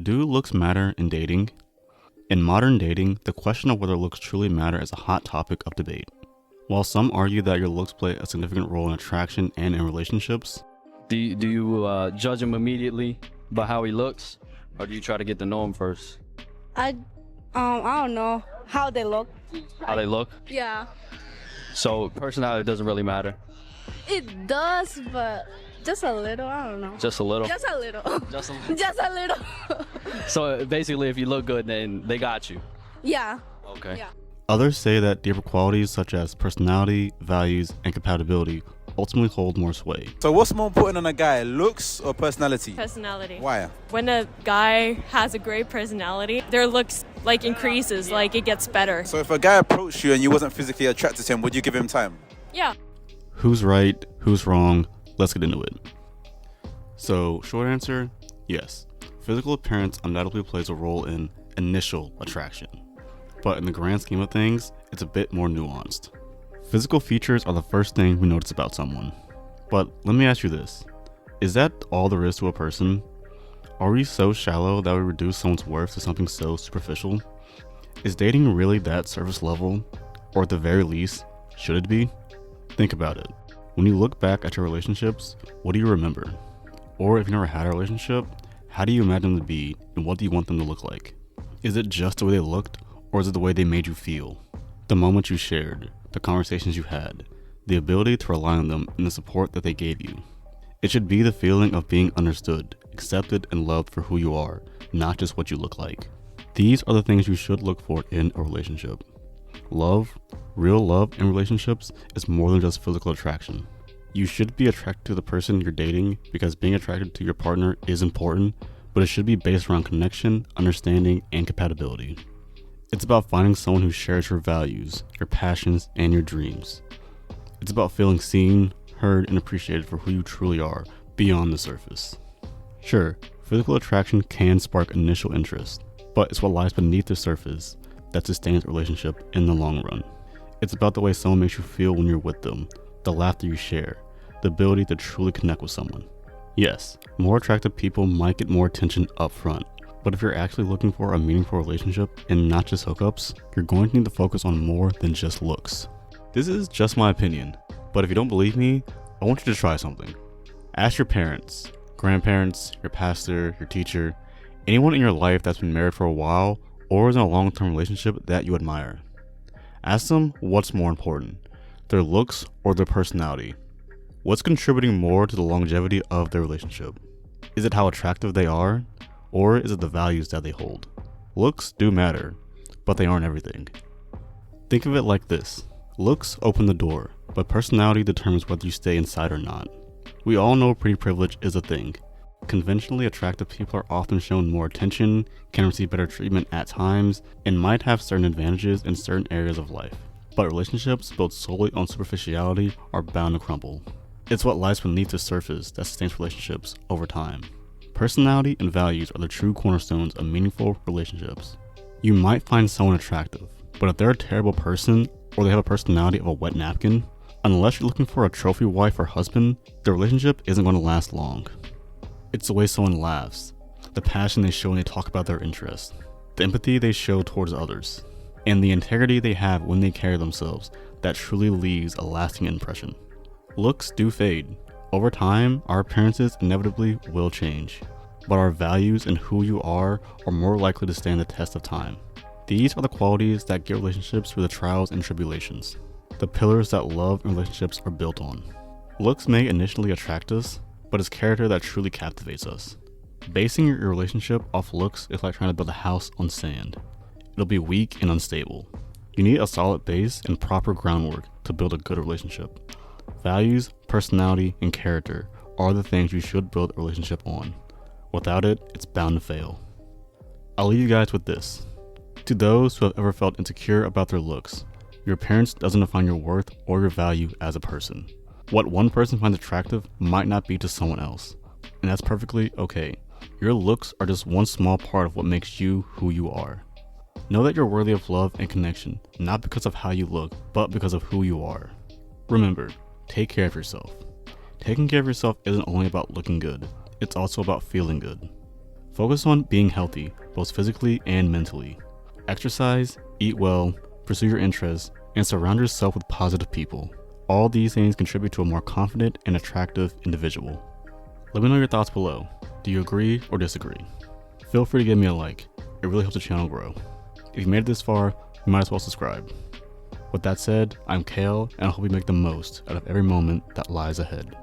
Do looks matter in dating? In modern dating, the question of whether looks truly matter is a hot topic of debate. While some argue that your looks play a significant role in attraction and in relationships, Do you judge him immediately by how he looks, or do you try to get to know him first? I don't know how they look. How they look? Yeah. So personality doesn't really matter. It does, but just a little. I don't know. Just a little. Just a little. Just a little. Just a little. So basically, if you look good, then they got you. Yeah. Okay. Yeah. others say that deeper qualities such as personality, values, and compatibility ultimately hold more sway. So what's more important in a guy, looks or personality? Personality. Why? When a guy has a great personality, their looks increases, it gets better. So if a guy approached you and you wasn't physically attracted to him, would you give him time? Yeah. Who's right? Who's wrong? Let's get into it. So, short answer, yes. Physical appearance undoubtedly plays a role in initial attraction. But in the grand scheme of things, it's a bit more nuanced. Physical features are the first thing we notice about someone. But let me ask you this. Is that all there is to a person? Are we so shallow that we reduce someone's worth to something so superficial? Is dating really that surface level? Or at the very least, should it be? Think about it. When you look back at your relationships, what do you remember? Or if you never had a relationship, how do you imagine them to be and what do you want them to look like? Is it just the way they looked, or is it the way they made you feel? The moments you shared, the conversations you had, the ability to rely on them and the support that they gave you. It should be the feeling of being understood, accepted, and loved for who you are, not just what you look like. These are the things you should look for in a relationship. Love, real love in relationships is more than just physical attraction. You should be attracted to the person you're dating because being attracted to your partner is important, but it should be based around connection, understanding, and compatibility. It's about finding someone who shares your values, your passions, and your dreams. It's about feeling seen, heard, and appreciated for who you truly are, beyond the surface. Sure, physical attraction can spark initial interest, but it's what lies beneath the surface that sustains a relationship in the long run. It's about the way someone makes you feel when you're with them, the laughter you share, the ability to truly connect with someone. Yes, more attractive people might get more attention up front, but if you're actually looking for a meaningful relationship and not just hookups, you're going to need to focus on more than just looks. This is just my opinion, but if you don't believe me, I want you to try something. Ask your parents, grandparents, your pastor, your teacher, anyone in your life that's been married for a while or is in a long-term relationship that you admire. Ask them what's more important, their looks or their personality. What's contributing more to the longevity of their relationship? Is it how attractive they are, or is it the values that they hold? Looks do matter, but they aren't everything. Think of it like this. Looks open the door, but personality determines whether you stay inside or not. We all know pretty privilege is a thing. Conventionally attractive people are often shown more attention, can receive better treatment at times, and might have certain advantages in certain areas of life. But relationships built solely on superficiality are bound to crumble. It's what lies beneath the surface that sustains relationships over time. Personality and values are the true cornerstones of meaningful relationships. You might find someone attractive, but if they're a terrible person or they have a personality of a wet napkin, unless you're looking for a trophy wife or husband, the relationship isn't going to last long. It's the way someone laughs, the passion they show when they talk about their interests, the empathy they show towards others, and the integrity they have when they carry themselves that truly leaves a lasting impression. Looks do fade. Over time, our appearances inevitably will change, but our values and who you are more likely to stand the test of time. These are the qualities that get relationships through the trials and tribulations, the pillars that love and relationships are built on. Looks may initially attract us, but it's character that truly captivates us. Basing your relationship off looks is like trying to build a house on sand. It'll be weak and unstable. You need a solid base and proper groundwork to build a good relationship. Values, personality, and character are the things you should build a relationship on. Without it, it's bound to fail. I'll leave you guys with this. To those who have ever felt insecure about their looks, your appearance doesn't define your worth or your value as a person. What one person finds attractive might not be to someone else, and that's perfectly okay. Your looks are just one small part of what makes you who you are. Know that you're worthy of love and connection, not because of how you look, but because of who you are. Remember, take care of yourself. Taking care of yourself isn't only about looking good, it's also about feeling good. Focus on being healthy, both physically and mentally. Exercise, eat well, pursue your interests, and surround yourself with positive people. All these things contribute to a more confident and attractive individual. Let me know your thoughts below. Do you agree or disagree? Feel free to give me a like. It really helps the channel grow. If you made it this far, you might as well subscribe. With that said, I'm Kale, and I hope you make the most out of every moment that lies ahead.